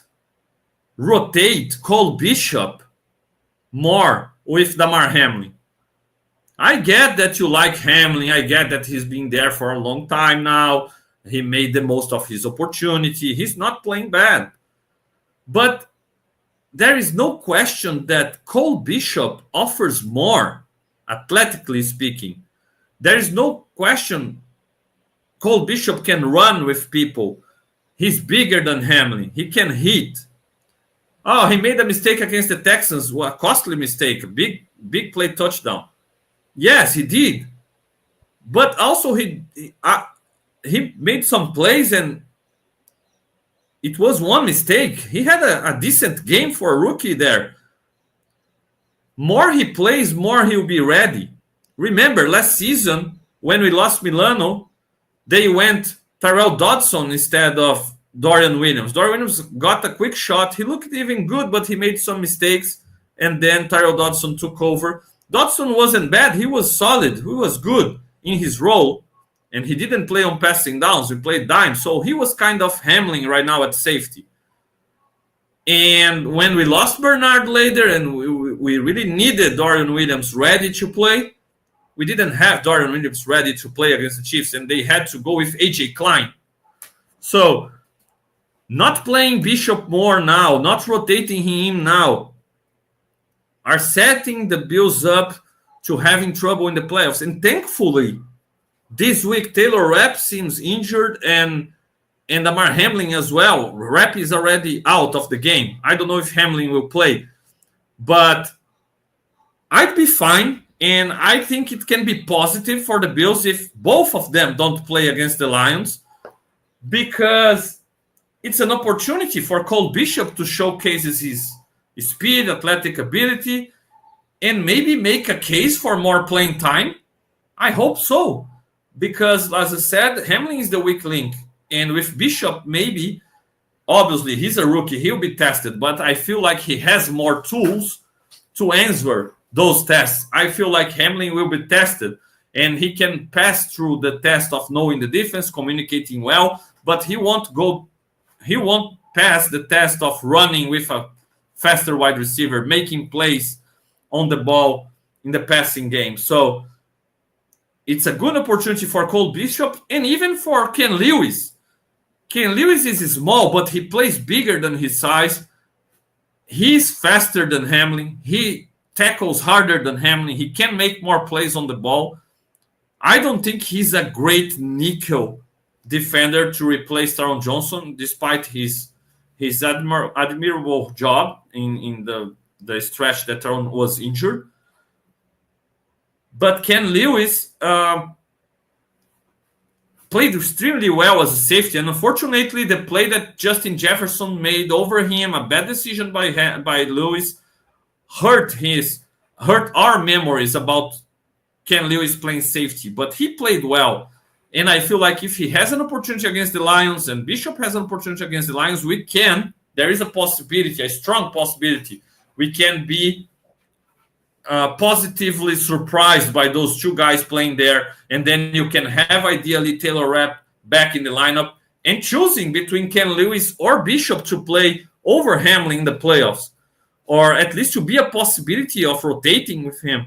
rotate Cole Bishop more with Damar Hamlin? I get that you like Hamlin. I get that he's been there for a long time now. He made the most of his opportunity. He's not playing bad. But there is no question that Cole Bishop offers more, athletically speaking. There is no question Cole Bishop can run with people. He's bigger than Hamlin. He can hit. Oh, he made a mistake against the Texans. Well, a costly mistake. A big play touchdown. Yes, he did. But also he made some plays and it was one mistake. He had a decent game for a rookie there. More he plays, more he'll be ready. Remember, last season, when we lost Milano, they went Tyrell Dodson instead of Dorian Williams. Dorian Williams got a quick shot. He looked even good, but he made some mistakes. And then Tyrell Dodson took over. Dodson wasn't bad. He was solid. He was good in his role. And he didn't play on passing downs. He played dime. So he was kind of Hamlin right now at safety. And when we lost Bernard later and we really needed Dorian Williams ready to play, we didn't have Dorian Williams ready to play against the Chiefs, and they had to go with A.J. Klein. So not playing Bishop more now, not rotating him now, are setting the Bills up to having trouble in the playoffs. And thankfully, this week, Taylor Rapp seems injured, and Damar Hamlin as well. Rapp is already out of the game. I don't know if Hamlin will play, but I'd be fine. And I think it can be positive for the Bills if both of them don't play against the Lions, because it's an opportunity for Cole Bishop to showcase his speed, athletic ability, and maybe make a case for more playing time. I hope so, because as I said, Hamlin is the weak link. And with Bishop, maybe, obviously, he's a rookie. He'll be tested, but I feel like he has more tools to answer those tests. I feel like Hamlin will be tested and he can pass through the test of knowing the defense, communicating well, but he won't pass the test of running with a faster wide receiver, making plays on the ball in the passing game. So it's a good opportunity for Cole Bishop and even for Ken Lewis. Ken Lewis is small, but he plays bigger than his size. He's faster than Hamlin. He tackles harder than Hamlin. He can make more plays on the ball. I don't think he's a great nickel defender to replace Taron Johnson, despite his his admirable job in the stretch that Aaron was injured. But Ken Lewis played extremely well as a safety, and unfortunately, the play that Justin Jefferson made over him, a bad decision by Lewis, hurt our memories about Ken Lewis playing safety. But he played well, and I feel like if he has an opportunity against the Lions and Bishop has an opportunity against the Lions, there is a possibility, a strong possibility, we can be positively surprised by those two guys playing there, and then you can have ideally Taylor Rapp back in the lineup and choosing between Ken Lewis or Bishop to play over Hamlin in the playoffs, or at least to be a possibility of rotating with him,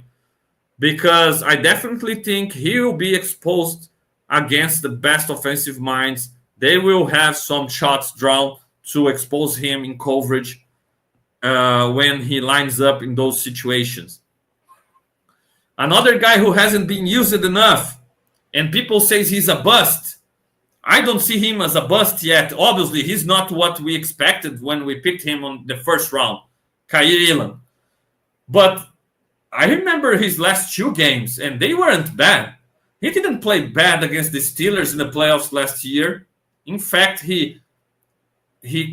because I definitely think he will be exposed against the best offensive minds. They will have some shots drawn to expose him in coverage when he lines up in those situations. Another guy who hasn't been used enough, and people say he's a bust. I don't see him as a bust yet. Obviously, he's not what we expected when we picked him on the first round, Kaiir Elam. But I remember his last two games, and they weren't bad. He didn't play bad against the Steelers in the playoffs last year. In fact, he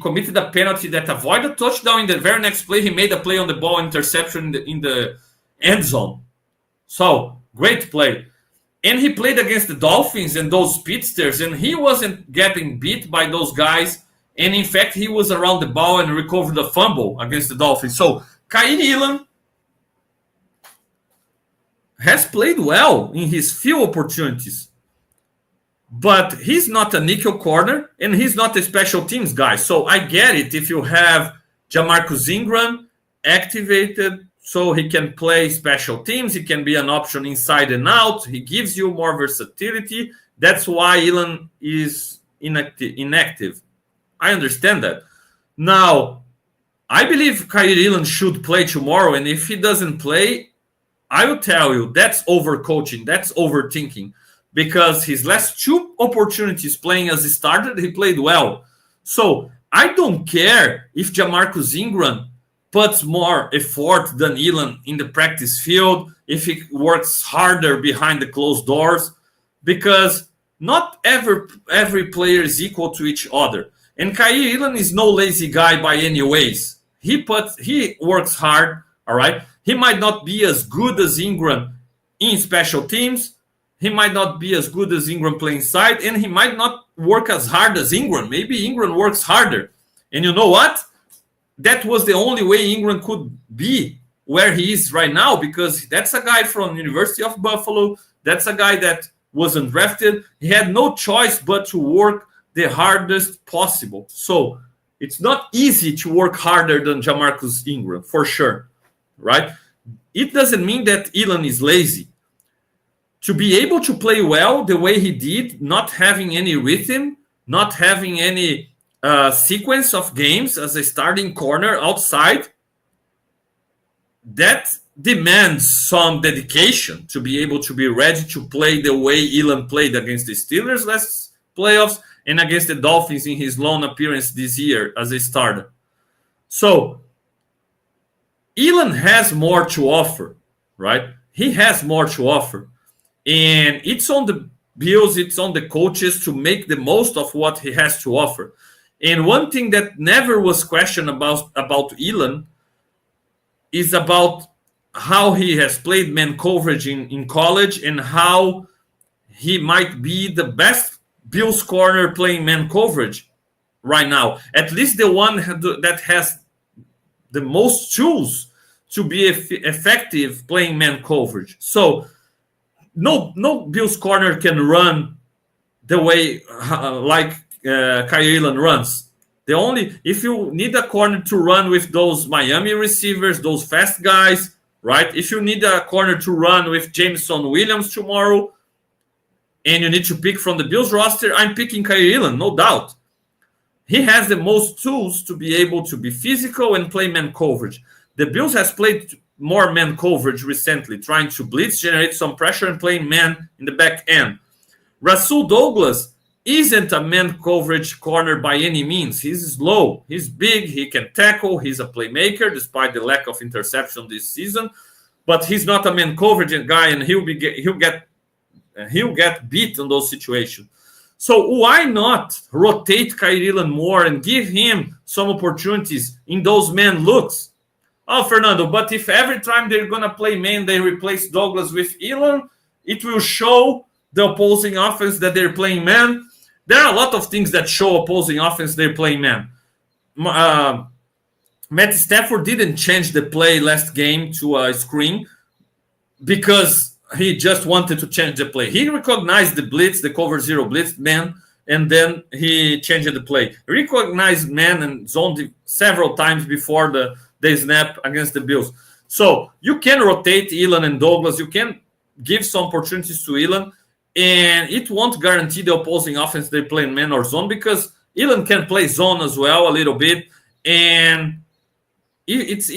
committed a penalty that avoided a touchdown. In the very next play, he made a play on the ball interception in the end zone. So, great play. And he played against the Dolphins and those speedsters, and he wasn't getting beat by those guys. And in fact, he was around the ball and recovered a fumble against the Dolphins. So, Kaiir Elam has played well in his few opportunities. But he's not a nickel corner, and he's not a special teams guy. So, I get it if you have Jamarcus Ingram activated, so he can play special teams. He can be an option inside and out. He gives you more versatility. That's why Elam is inactive. I understand that. Now, I believe Kaiir Elam should play tomorrow. And if he doesn't play, I will tell you, that's overcoaching. That's overthinking. Because his last two opportunities playing as he started, he played well. So I don't care if Jamarcus Ingram puts more effort than Elam in the practice field, if he works harder behind the closed doors, because not every player is equal to each other. And Kaiir Elam is no lazy guy by any ways. He works hard, all right? He might not be as good as Ingram in special teams. He might not be as good as Ingram playing side, and he might not work as hard as Ingram. Maybe Ingram works harder. And you know what? That was the only way Ingram could be where he is right now, because that's a guy from University of Buffalo. That's a guy that wasn't drafted. He had no choice but to work the hardest possible. So it's not easy to work harder than Jamarcus Ingram, for sure, right? It doesn't mean that Elam is lazy. To be able to play well the way he did, not having any rhythm, not having any sequence of games as a starting corner outside, that demands some dedication to be able to be ready to play the way Elam played against the Steelers last playoffs and against the Dolphins in his lone appearance this year as a starter. So Elam has more to offer, right? He has more to offer. And it's on the Bills, it's on the coaches to make the most of what he has to offer. And one thing that never was questioned about Elam is about how he has played man coverage in college and how he might be the best Bills corner playing man coverage right now. At least the one that has the most tools to be effective playing man coverage. So no Bills corner can run the way like Kaiir Elam runs. If you need a corner to run with those Miami receivers, those fast guys, right? If you need a corner to run with Jameson Williams tomorrow, and you need to pick from the Bills roster, I'm picking Kaiir Elam, no doubt. He has the most tools to be able to be physical and play man coverage. The Bills has played more man coverage recently, trying to blitz, generate some pressure, and playing man in the back end. Rasul Douglas isn't a man coverage corner by any means. He's slow. He's big. He can tackle. He's a playmaker, despite the lack of interception this season. But he's not a man coverage guy, and he'll get beat in those situations. So why not rotate Kyrie Elam more and give him some opportunities in those man looks? Oh, Fernando, but if every time they're going to play man, they replace Douglas with Elam, it will show the opposing offense that they're playing man. There are a lot of things that show opposing offense they're playing man. Matt Stafford didn't change the play last game to a screen because he just wanted to change the play. He recognized the blitz, the cover zero blitz man, and then he changed the play. He recognized man and zoned several times before the snap against the Bills. So you can rotate Elam and Douglas. You can give some opportunities to Elam, and it won't guarantee the opposing offense they play in man or zone because Elam can play zone as well a little bit, and it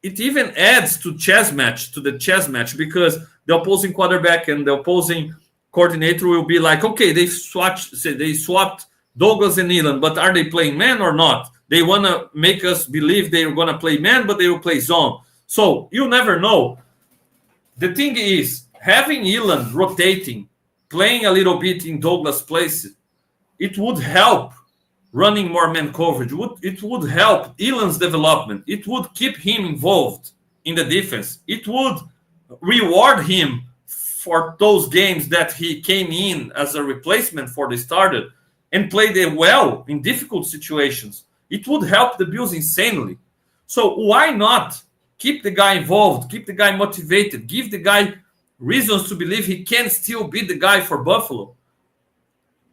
even adds to the chess match because the opposing quarterback and the opposing coordinator will be like, okay, they swapped Douglas and Elam, but are they playing man or not? They want to make us believe they're going to play man, but they will play zone. So you never know. The thing is, having Elam rotating, playing a little bit in Douglas' place, it would help running more man coverage. It would help Elam's development. It would keep him involved in the defense. It would reward him for those games that he came in as a replacement for the starter and played well in difficult situations. It would help the Bills insanely. So why not keep the guy involved, keep the guy motivated, give the guy reasons to believe he can still be the guy for Buffalo,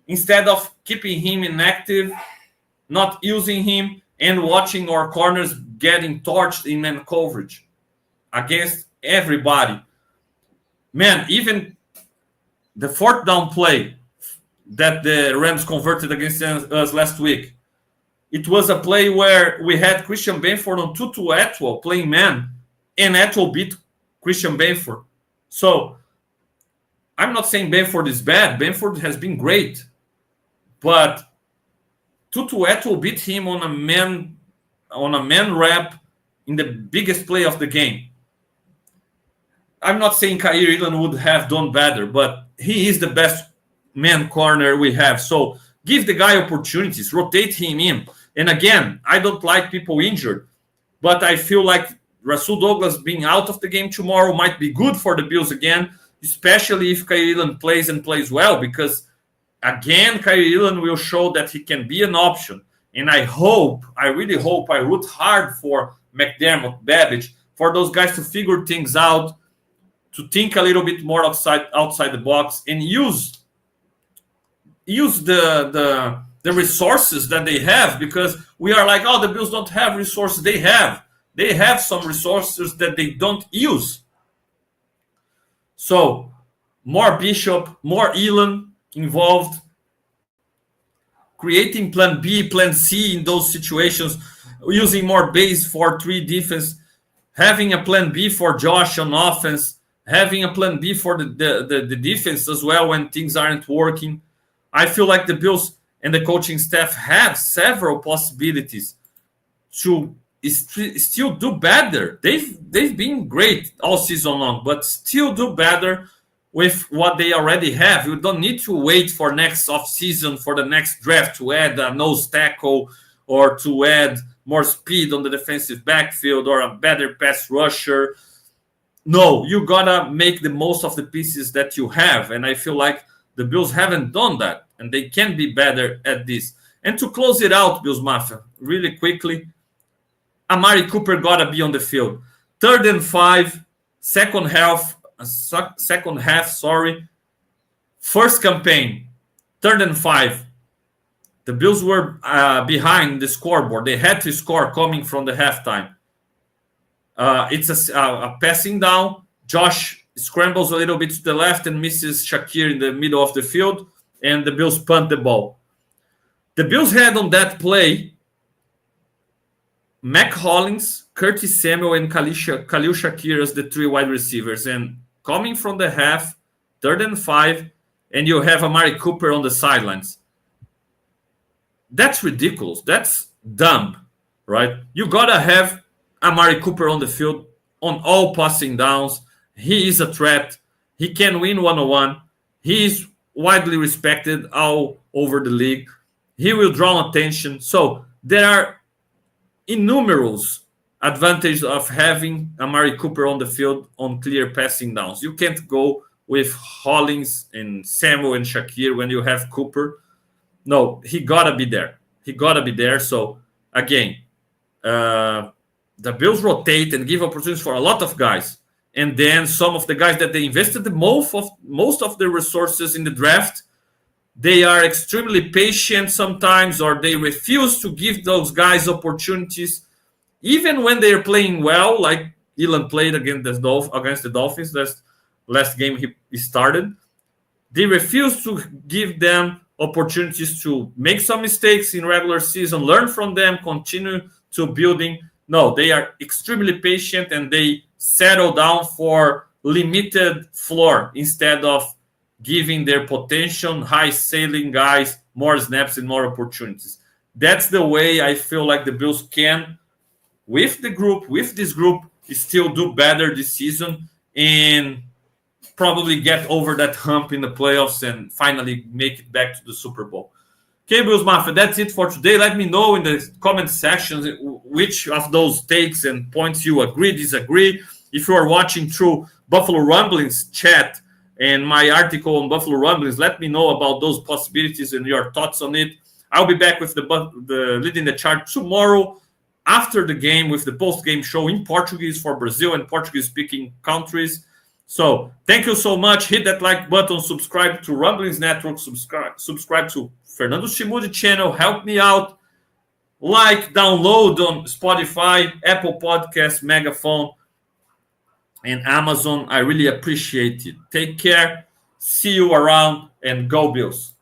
instead of keeping him inactive, not using him, and watching our corners getting torched in man coverage against everybody. Man, even the fourth down play that the Rams converted against us last week, it was a play where we had Christian Benford on Tutu Atwell playing man, and Atwell beat Christian Benford. So I'm not saying Benford is bad. Benford has been great. But Tutu Atwell beat him on a man rep in the biggest play of the game. I'm not saying Kyrie Elam would have done better, but he is the best man corner we have. So give the guy opportunities, rotate him in. And again, I don't like people injured, but I feel like Rasul Douglas being out of the game tomorrow might be good for the Bills again, especially if Kyrie Elam plays and plays well, because again, Kyrie Elam will show that he can be an option. And I really hope, I root hard for McDermott, Babbage, for those guys to figure things out, to think a little bit more outside the box and use the resources that they have, because we are like, oh, the Bills don't have resources. They have some resources that they don't use. So more Bishop, more Elam involved, creating plan B, plan C in those situations, using more base 4-3 defense, having a plan B for Josh on offense, having a plan B for the defense as well when things aren't working. I feel like the Bills and the coaching staff have several possibilities to still do better. They've been great all season long, but still do better with what they already have. You don't need to wait for next offseason, for the next draft, to add a nose tackle or to add more speed on the defensive backfield or a better pass rusher. No, you gotta make the most of the pieces that you have. And I feel like the Bills haven't done that, and they can be better at this. And to close it out, Bills Mafia, really quickly, Amari Cooper gotta be on the field. 3rd and 5, second half, first campaign, 3rd and 5. The Bills were behind the scoreboard. They had to score coming from the halftime. It's a passing down. Josh scrambles a little bit to the left and misses Shakir in the middle of the field, and the Bills punt the ball. The Bills had on that play Mac Hollins, Curtis Samuel, and Khalil Shakir as the 3 wide receivers. And coming from the half, 3rd and 5, and you have Amari Cooper on the sidelines. That's ridiculous. That's dumb, right? You gotta have Amari Cooper on the field on all passing downs. He is a threat. He can win one-on-one. He is widely respected all over the league. He will draw attention. So there are innumerable advantages of having Amari Cooper on the field on clear passing downs. You can't go with Hollins and Samuel and Shakir when you have Cooper. No, he gotta be there. He gotta be there. So again, the Bills rotate and give opportunities for a lot of guys, and then some of the guys that they invested the most of their resources in the draft, they are extremely patient sometimes, or they refuse to give those guys opportunities, even when they are playing well. Like Elon played against the Dolphins last game he started. They refuse to give them opportunities to make some mistakes in regular season, learn from them, continue to building. No, they are extremely patient and they settle down for limited floor instead of giving their potential high sailing guys more snaps and more opportunities. That's the way I feel like the Bills can, with this group, still do better this season and probably get over that hump in the playoffs and finally make it back to the Super Bowl. Okay, Bills Mafia, that's it for today. Let me know in the comment sections which of those takes and points you agree, disagree. If you are watching through Buffalo Rumblings chat and my article on Buffalo Rumblings, let me know about those possibilities and your thoughts on it. I'll be back with the leading the chart tomorrow after the game with the post-game show in Portuguese for Brazil and Portuguese-speaking countries. So thank you so much. Hit that like button, subscribe to Rumblings Network, subscribe to Fernando Schmude channel. Help me out. Like, download on Spotify, Apple Podcasts, Megaphone, and Amazon. I really appreciate it. Take care. See you around and go Bills.